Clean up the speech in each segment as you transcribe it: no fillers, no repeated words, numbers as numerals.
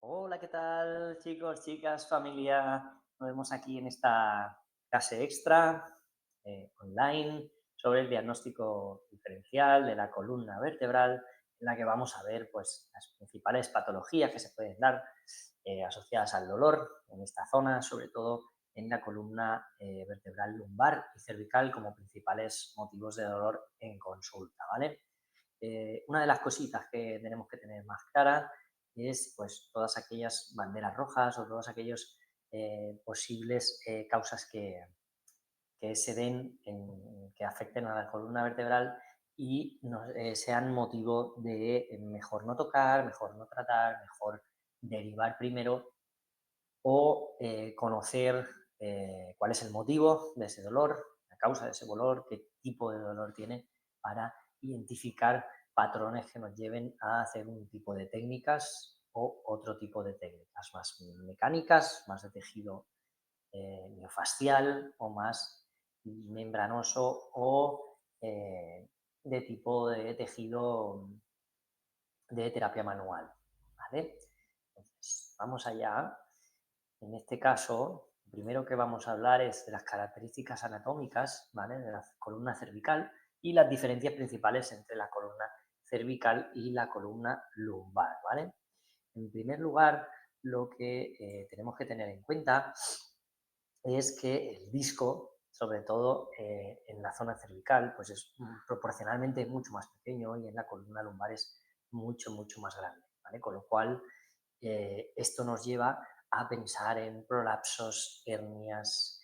Hola, ¿qué tal, chicos, chicas, familia? Nos vemos aquí en esta clase extra online sobre el diagnóstico diferencial de la columna vertebral, en la que vamos a ver pues, las principales patologías que se pueden dar asociadas al dolor en esta zona, sobre todo en la columna vertebral lumbar y cervical como principales motivos de dolor en consulta, ¿vale? Una de las cositas que tenemos que tener más clara es pues todas aquellas banderas rojas o todos aquellos posibles causas que se den que afecten a la columna vertebral y sean motivo de mejor no tocar, mejor no tratar, mejor derivar primero o conocer cuál es el motivo de ese dolor, la causa de ese dolor, qué tipo de dolor tiene, para identificar patrones que nos lleven a hacer un tipo de técnicas o otro tipo de técnicas más mecánicas, más de tejido miofascial o más membranoso o de tipo de tejido de terapia manual. ¿Vale? Entonces, vamos allá. En este caso, lo primero que vamos a hablar es de las características anatómicas, ¿vale? De la columna cervical y las diferencias principales entre la columna cervical y la columna lumbar, ¿vale? En primer lugar, lo que tenemos que tener en cuenta es que el disco, sobre todo en la zona cervical, pues es proporcionalmente mucho más pequeño y en la columna lumbar es mucho, mucho más grande, ¿vale? Con lo cual, esto nos lleva a pensar en prolapsos, hernias,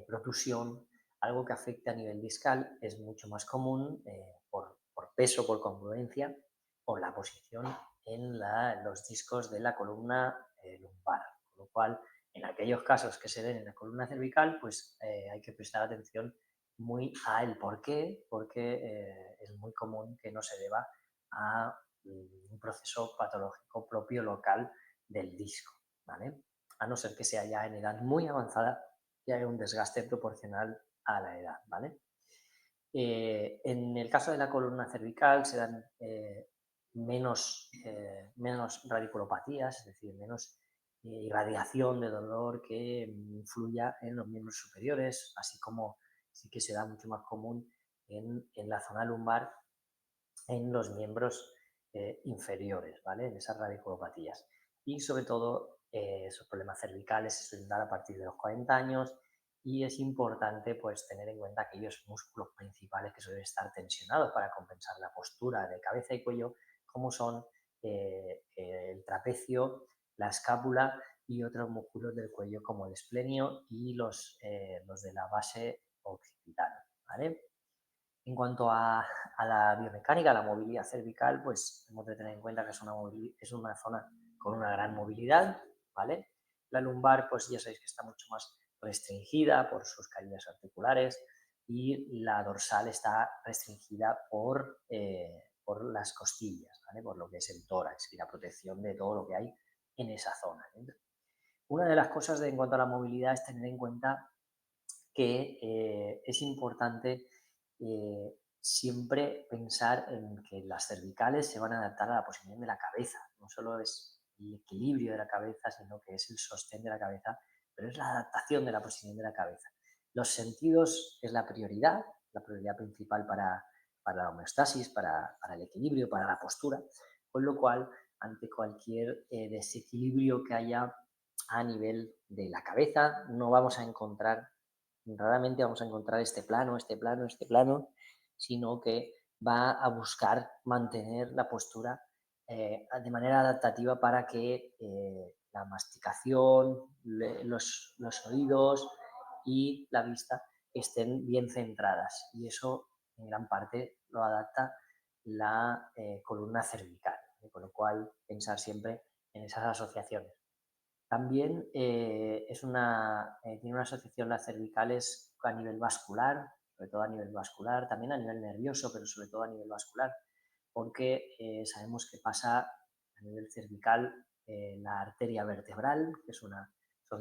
protusión, algo que afecte a nivel discal es mucho más común por peso, por congruencia, por la posición en los discos de la columna lumbar. Con lo cual, en aquellos casos que se den en la columna cervical, pues hay que prestar atención muy a el por qué, porque es muy común que no se deba a un proceso patológico propio local del disco, ¿vale? A no ser que sea ya en edad muy avanzada y haya un desgaste proporcional a la edad, ¿vale? En el caso de la columna cervical se dan menos radiculopatías, es decir, menos irradiación de dolor que influya en los miembros superiores, así como sí que se da mucho más común en la zona lumbar en los miembros inferiores, ¿vale? En esas radiculopatías. Y sobre todo, esos problemas cervicales se suelen dar a partir de los 40 años y es importante pues, tener en cuenta aquellos músculos principales que suelen estar tensionados para compensar la postura de cabeza y cuello, como son el trapecio, la escápula y otros músculos del cuello como el esplenio y los de la base occipital, ¿vale? En cuanto a la biomecánica, a la movilidad cervical, pues hemos de tener en cuenta que es una zona con una gran movilidad, ¿vale? La lumbar, pues ya sabéis que está mucho más restringida por sus caídas articulares y la dorsal está restringida por las costillas, ¿vale? Por lo que es el tórax y la protección de todo lo que hay en esa zona, ¿eh? Una de las cosas en cuanto a la movilidad es tener en cuenta que es importante siempre pensar en que las cervicales se van a adaptar a la posición de la cabeza. No solo es el equilibrio de la cabeza, sino que es el sostén de la cabeza, pero es la adaptación de la posición de la cabeza. Los sentidos es la prioridad principal para la homeostasis, para el equilibrio, para la postura, con lo cual, ante cualquier desequilibrio que haya a nivel de la cabeza, no vamos a encontrar raramente vamos a encontrar este plano, sino que va a buscar mantener la postura de manera adaptativa para que la masticación, los oídos y la vista estén bien centradas. Y eso en gran parte lo adapta la columna cervical, ¿eh? Con lo cual pensar siempre en esas asociaciones. También tiene una asociación las cervicales a nivel vascular, sobre todo a nivel vascular, también a nivel nervioso, pero sobre todo a nivel vascular, porque sabemos que pasa a nivel cervical la arteria vertebral, que son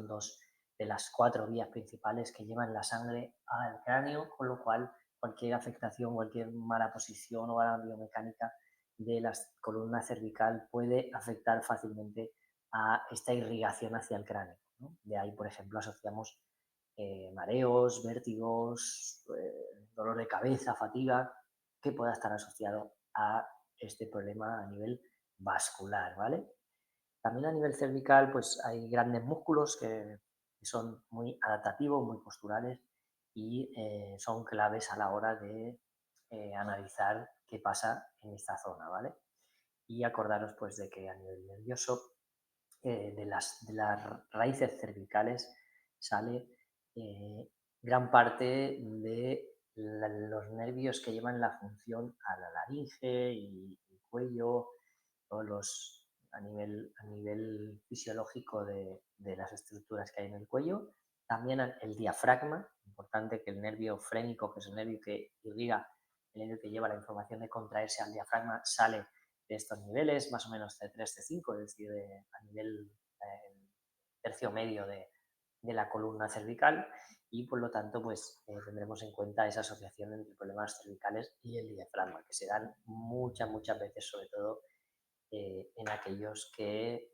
dos de las cuatro vías principales que llevan la sangre al cráneo, con lo cual cualquier afectación, cualquier mala posición o mala biomecánica de la columna cervical puede afectar fácilmente a esta irrigación hacia el cráneo, ¿no? De ahí, por ejemplo, asociamos mareos, vértigos, dolor de cabeza, fatiga, que pueda estar asociado a este problema a nivel vascular, ¿vale? También a nivel cervical, pues hay grandes músculos que son muy adaptativos, muy posturales y son claves a la hora de analizar qué pasa en esta zona, ¿vale? Y acordaros pues de que a nivel nervioso, de las raíces cervicales sale gran parte de los nervios que llevan la función a la laringe y el cuello, todos a nivel fisiológico de las estructuras que hay en el cuello. También el diafragma, importante que el nervio frénico, que es el nervio que irriga, el nervio que lleva la información de contraerse al diafragma, sale de estos niveles, más o menos C3, C5, es decir, a nivel tercio medio de la columna cervical y por lo tanto pues tendremos en cuenta esa asociación entre problemas cervicales y el diafragma, que se dan muchas veces, sobre todo en aquellos que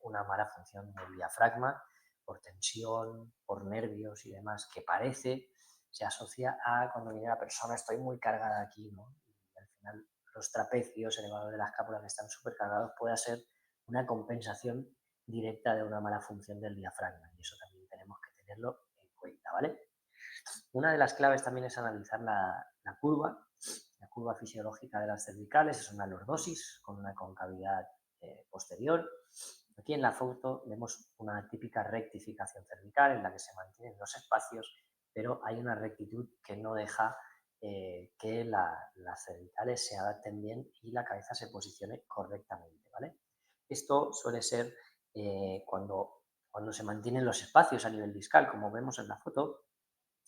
una mala función del diafragma, por tensión, por nervios y demás, que parece, se asocia a cuando viene la persona, estoy muy cargada aquí, ¿no? Y al final los trapecios, el elevador de las escápula que están súper cargados, puede ser una compensación directa de una mala función del diafragma. Y eso también tenemos que tenerlo en cuenta, ¿vale? Una de las claves también es analizar la curva fisiológica de las cervicales, es una lordosis con una concavidad posterior. Aquí en la foto vemos una típica rectificación cervical en la que se mantienen los espacios, pero hay una rectitud que no deja que las cervicales se adapten bien y la cabeza se posicione correctamente, ¿vale? Esto suele ser cuando se mantienen los espacios a nivel discal, como vemos en la foto.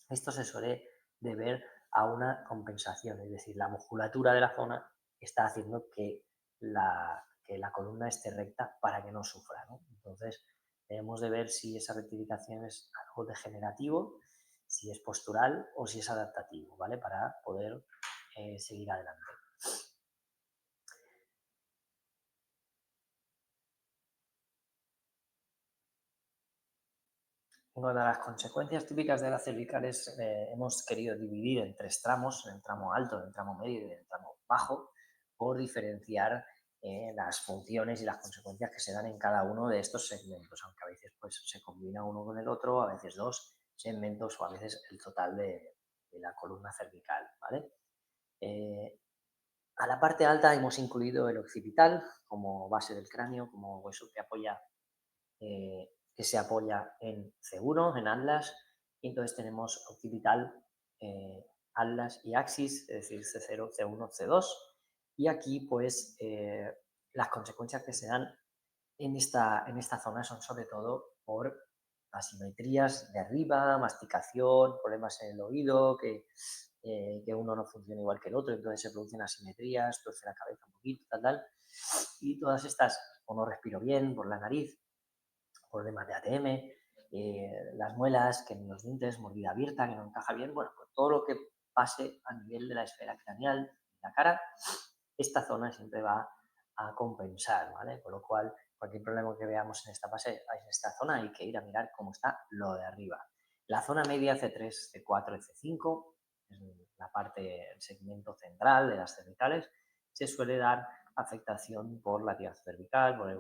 Esto se suele deber a una compensación, es decir, la musculatura de la zona está haciendo que la columna esté recta para que no sufra, ¿no? Entonces, debemos de ver si esa rectificación es algo degenerativo, si es postural o si es adaptativo, ¿vale? Para poder seguir adelante. Una de las consecuencias típicas de la cervical es, hemos querido dividir en tres tramos, en el tramo alto, en el tramo medio y en el tramo bajo, por diferenciar las funciones y las consecuencias que se dan en cada uno de estos segmentos, aunque a veces pues, se combina uno con el otro, a veces dos segmentos o a veces el total de la columna cervical, ¿vale? Eh, a la parte alta hemos incluido el occipital como base del cráneo, como hueso que se apoya en C1, en atlas, y entonces tenemos occipital, atlas y axis, es decir, C0, C1, C2, y aquí pues las consecuencias que se dan en esta zona son sobre todo por asimetrías de arriba, masticación, problemas en el oído, que uno no funciona igual que el otro, entonces se producen asimetrías, torce la cabeza un poquito, tal, y todas estas, o no respiro bien por la nariz, problemas de ATM, las muelas, que en los dientes, mordida abierta, que no encaja bien, bueno, pues todo lo que pase a nivel de la esfera craneal, la cara, esta zona siempre va a compensar, ¿vale? Por lo cual, cualquier problema que veamos en esta fase, en esta zona, hay que ir a mirar cómo está lo de arriba. La zona media C3, C4 y C5, es la parte, el segmento central de las cervicales, se suele dar afectación por la tiroides cervical, por el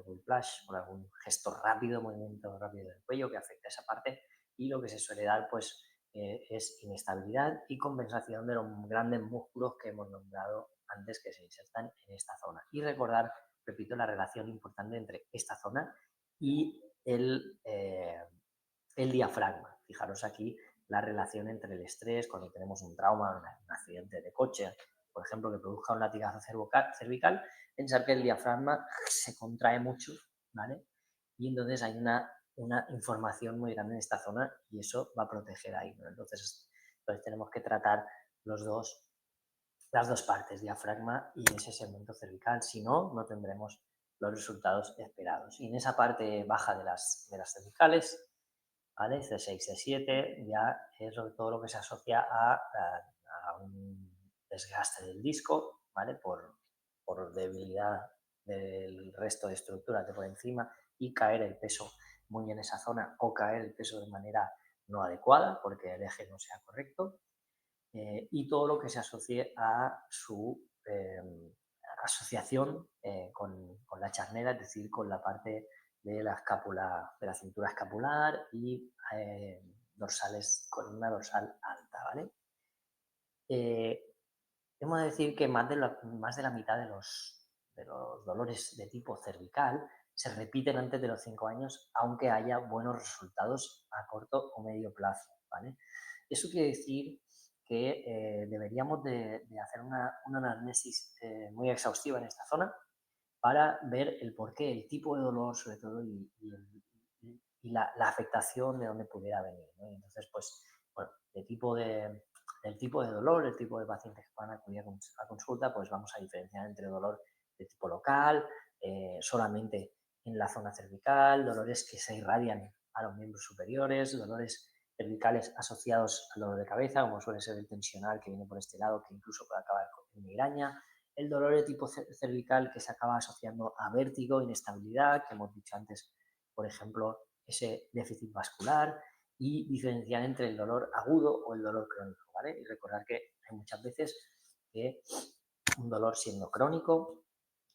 whiplash, por algún gesto rápido, movimiento rápido del cuello que afecta a esa parte, y lo que se suele dar pues es inestabilidad y compensación de los grandes músculos que hemos nombrado antes que se insertan en esta zona. Y recordar, repito, la relación importante entre esta zona y el diafragma. Fijaros aquí la relación entre el estrés, cuando tenemos un trauma, un accidente de coche, por ejemplo, que produzca un latigazo cervical, pensar que el diafragma se contrae mucho, ¿vale? Y entonces hay una información muy grande en esta zona y eso va a proteger ahí, ¿no? Entonces tenemos que tratar las dos partes, diafragma y ese segmento cervical, si no, no tendremos los resultados esperados. Y en esa parte baja de las cervicales, ¿vale? C6, C7 ya es todo lo que se asocia a un desgaste del disco, ¿vale? Por debilidad del resto de estructuras de por encima y caer el peso muy en esa zona o caer el peso de manera no adecuada porque el eje no sea correcto y todo lo que se asocie a su asociación con la charnera, es decir, con la parte de la escápula, de la cintura escapular y dorsales con una dorsal alta, ¿vale? Eh, Hemos de decir que más de la mitad de los dolores de tipo cervical se repiten antes de los 5 años, aunque haya buenos resultados a corto o medio plazo, ¿vale? Eso quiere decir que deberíamos de hacer una anamnesis muy exhaustiva en esta zona para ver el porqué, el tipo de dolor sobre todo y la afectación de dónde pudiera venir, ¿no? Y entonces, pues, bueno, del tipo de dolor, el tipo de pacientes que van a acudir a consulta, pues vamos a diferenciar entre dolor de tipo local, solamente en la zona cervical, dolores que se irradian a los miembros superiores, dolores cervicales asociados al dolor de cabeza, como suele ser el tensional que viene por este lado, que incluso puede acabar con migraña, el dolor de tipo cervical que se acaba asociando a vértigo, inestabilidad, que hemos dicho antes, por ejemplo, ese déficit vascular y diferenciar entre el dolor agudo o el dolor crónico, ¿vale? Y recordar que hay muchas veces que un dolor siendo crónico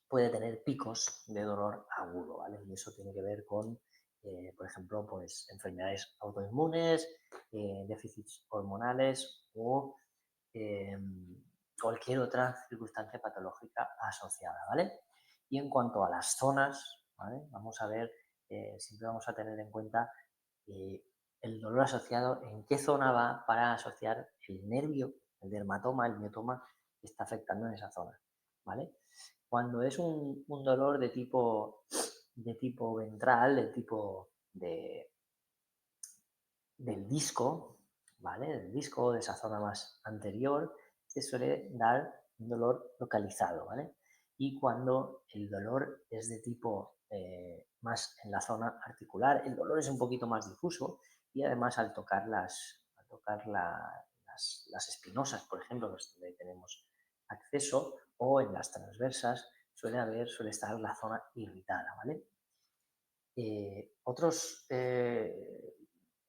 puede tener picos de dolor agudo, ¿vale? Y eso tiene que ver con, por ejemplo, pues enfermedades autoinmunes, déficits hormonales o eh, cualquier otra circunstancia patológica asociada, ¿vale? Y en cuanto a las zonas, ¿vale? Vamos a ver, siempre vamos a tener en cuenta eh, el dolor asociado, en qué zona va para asociar el nervio, el dermatoma, el miotoma que está afectando en esa zona, ¿vale? Cuando es un dolor de tipo ventral, de tipo del disco, ¿vale? Del disco, de esa zona más anterior, se suele dar un dolor localizado, ¿vale? Y cuando el dolor es de tipo más en la zona articular, el dolor es un poquito más difuso y además al tocar las espinosas, por ejemplo, que es donde tenemos acceso, o en las transversas, suele estar la zona irritada, ¿vale? Otros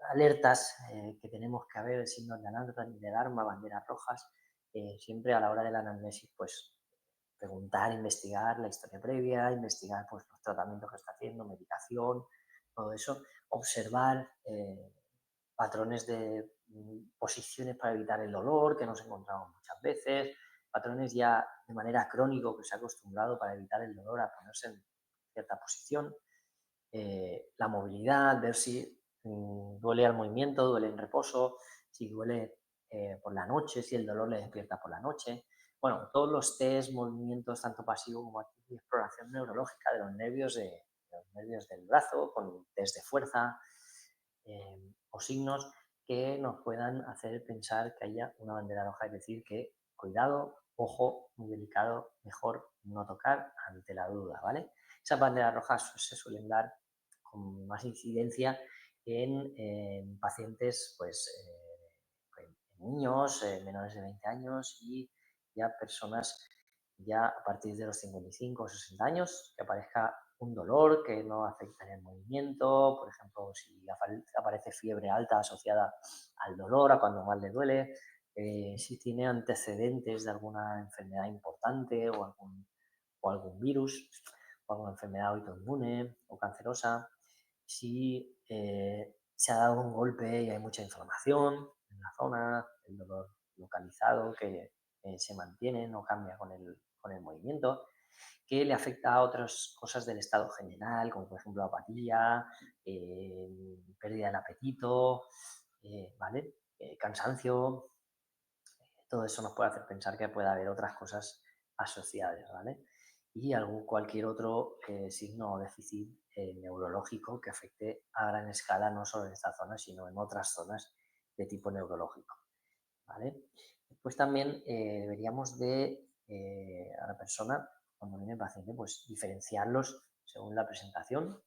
alertas que tenemos que ver, signos de alarma, banderas rojas, siempre a la hora de la anamnesis, pues preguntar, investigar la historia previa, investigar pues, los tratamientos que está haciendo, medicación, todo eso, observar patrones de posiciones para evitar el dolor que nos encontramos muchas veces, patrones ya de manera crónico que se ha acostumbrado para evitar el dolor a ponerse en cierta posición, la movilidad, ver si duele al movimiento, duele en reposo, si duele por la noche, si el dolor le despierta por la noche. Bueno, todos los test, movimientos, tanto pasivo como activo y exploración neurológica de los nervios del brazo, con test de fuerza o signos que nos puedan hacer pensar que haya una bandera roja, es decir, que cuidado, ojo, muy delicado, mejor no tocar ante la duda, ¿vale? Esas banderas rojas se suelen dar con más incidencia en pacientes, pues, en niños menores de 20 años y ya personas ya a partir de los 55 o 60 años, que aparezca un dolor que no afecta en el movimiento, por ejemplo, si aparece fiebre alta asociada al dolor, a cuando más le duele, si tiene antecedentes de alguna enfermedad importante o algún virus, o alguna enfermedad autoinmune o cancerosa, si se ha dado un golpe y hay mucha inflamación en la zona, el dolor localizado que se mantiene, no cambia con el movimiento, que le afecta a otras cosas del estado general, como por ejemplo apatía, pérdida del apetito, ¿vale? Cansancio, todo eso nos puede hacer pensar que puede haber otras cosas asociadas, ¿vale? Y cualquier otro signo o déficit neurológico que afecte a gran escala no solo en esta zona, sino en otras zonas de tipo neurológico, ¿vale? Después también deberíamos a la persona, cuando viene el paciente, pues diferenciarlos según la presentación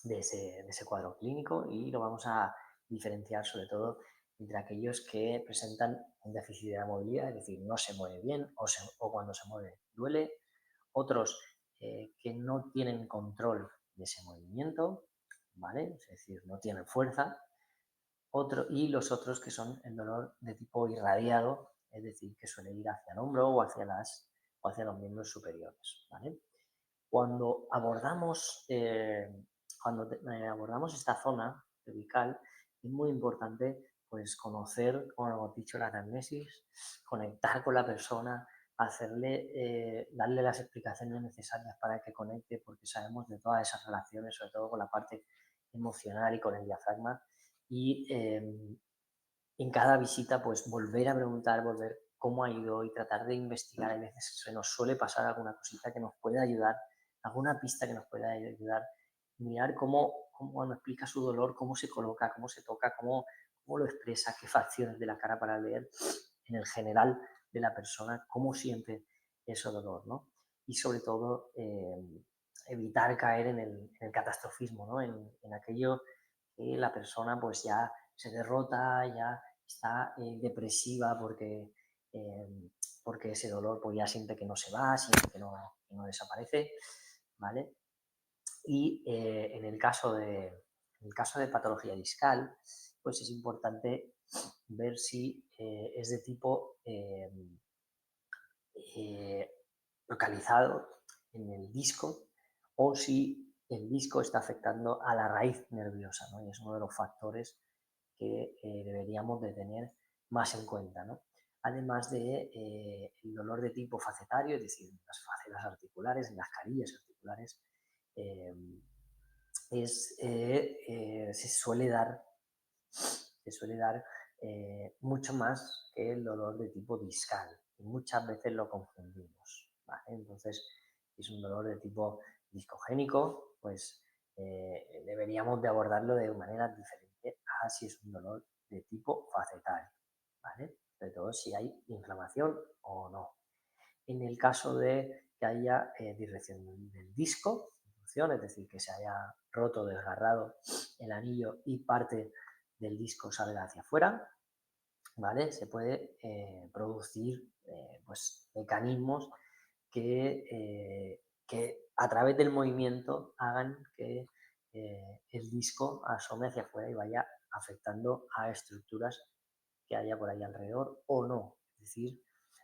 de ese cuadro clínico y lo vamos a diferenciar sobre todo entre aquellos que presentan un déficit de la movilidad, es decir, no se mueve bien o cuando se mueve duele, otros que no tienen control de ese movimiento, ¿vale? Es decir, no tienen fuerza. Y los otros que son el dolor de tipo irradiado, es decir, que suele ir hacia el hombro o hacia los miembros superiores, ¿vale? Cuando abordamos, abordamos esta zona cervical, es muy importante pues, conocer, como hemos dicho, la anamnesis, conectar con la persona, darle las explicaciones necesarias para que conecte, porque sabemos de todas esas relaciones, sobre todo con la parte emocional y con el diafragma. Y en cada visita, pues volver a preguntar, volver cómo ha ido y tratar de investigar. A veces se nos suele pasar alguna cosita que nos pueda ayudar, alguna pista que nos pueda ayudar. Mirar cómo cuando explica su dolor, cómo se coloca, cómo se toca, cómo lo expresa, qué facciones de la cara para leer en el general de la persona, cómo siente ese dolor, ¿no? Y sobre todo, evitar caer en el catastrofismo, ¿no? En aquello que la persona pues ya se derrota, ya está depresiva porque ese dolor pues ya siente que no se va, siente que no desaparece, ¿vale? Y en el caso de patología discal, pues es importante ver si es de tipo eh, localizado en el disco o si el disco está afectando a la raíz nerviosa, ¿no? Y es uno de los factores que deberíamos de tener más en cuenta, ¿no? Además de el dolor de tipo facetario, es decir, en las facetas articulares, en las carillas articulares, eh, se suele dar mucho más que el dolor de tipo discal y muchas veces lo confundimos, ¿vale? Entonces, si es un dolor de tipo discogénico, pues deberíamos de abordarlo de manera diferente a si es un dolor de tipo facetario, ¿vale? Sobre todo si hay inflamación o no. En el caso de que haya dirección del disco, es decir, que se haya roto, desgarrado el anillo y parte del disco salga hacia afuera, ¿vale? Se puede producir pues, mecanismos que a través del movimiento hagan que el disco asome hacia afuera y vaya afectando a estructuras que haya por ahí alrededor o no. Es decir,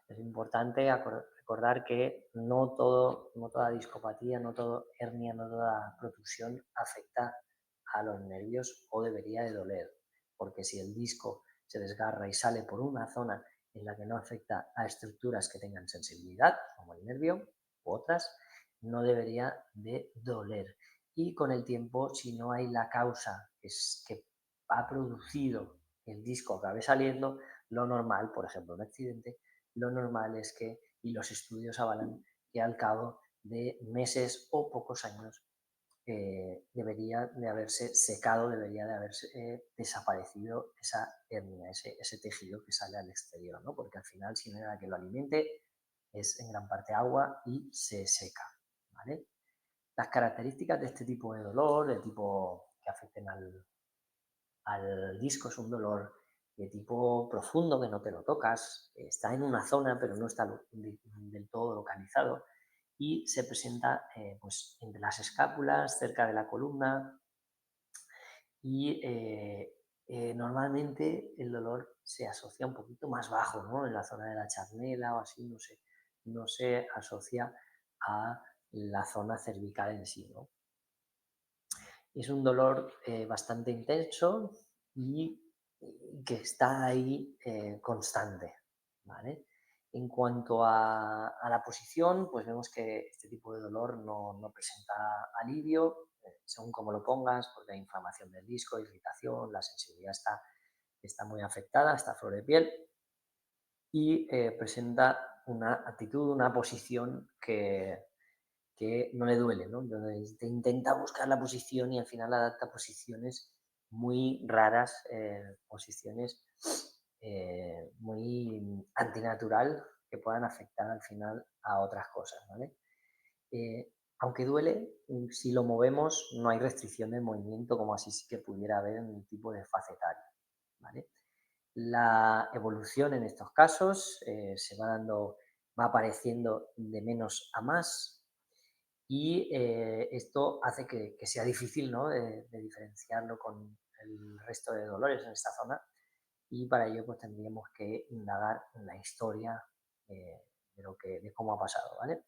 es importante recordar que no toda discopatía, no toda hernia, no toda protusión afecta a los nervios o debería de doler, porque si el disco se desgarra y sale por una zona en la que no afecta a estructuras que tengan sensibilidad, como el nervio u otras, no debería de doler. Y con el tiempo, si no hay la causa que ha producido el disco acabe saliendo, lo normal, por ejemplo, un accidente, lo normal es que, y los estudios avalan, que al cabo de meses o pocos años debería de haberse secado, debería de haberse desaparecido esa hernia, ese tejido que sale al exterior, ¿no? Porque al final, si no hay nada que lo alimente, es en gran parte agua y se seca, ¿vale? Las características de este tipo de dolor, de tipo que afecten al disco, es un dolor de tipo profundo que no te lo tocas, está en una zona pero no está del todo localizado y se presenta pues entre las escápulas, cerca de la columna y normalmente el dolor se asocia un poquito más bajo, ¿no? En la zona de la charnela o así, no se asocia a la zona cervical en sí, ¿no? Es un dolor bastante intenso y que está ahí constante, ¿vale? En cuanto a la posición, pues vemos que este tipo de dolor no presenta alivio, según cómo lo pongas, porque hay inflamación del disco, irritación, la sensibilidad está muy afectada, está a flor de piel y presenta una actitud, una posición que no le duele, ¿no? Entonces te intenta buscar la posición y al final adapta posiciones muy raras, posiciones muy antinatural que puedan afectar al final a otras cosas, ¿vale? Aunque duele, si lo movemos no hay restricción de movimiento como así sí que pudiera haber en un tipo de facetario, ¿vale? La evolución en estos casos va apareciendo de menos a más y esto hace que sea difícil, ¿no? De diferenciarlo con el resto de dolores en esta zona y para ello pues tendríamos que indagar en la historia de cómo ha pasado, ¿vale?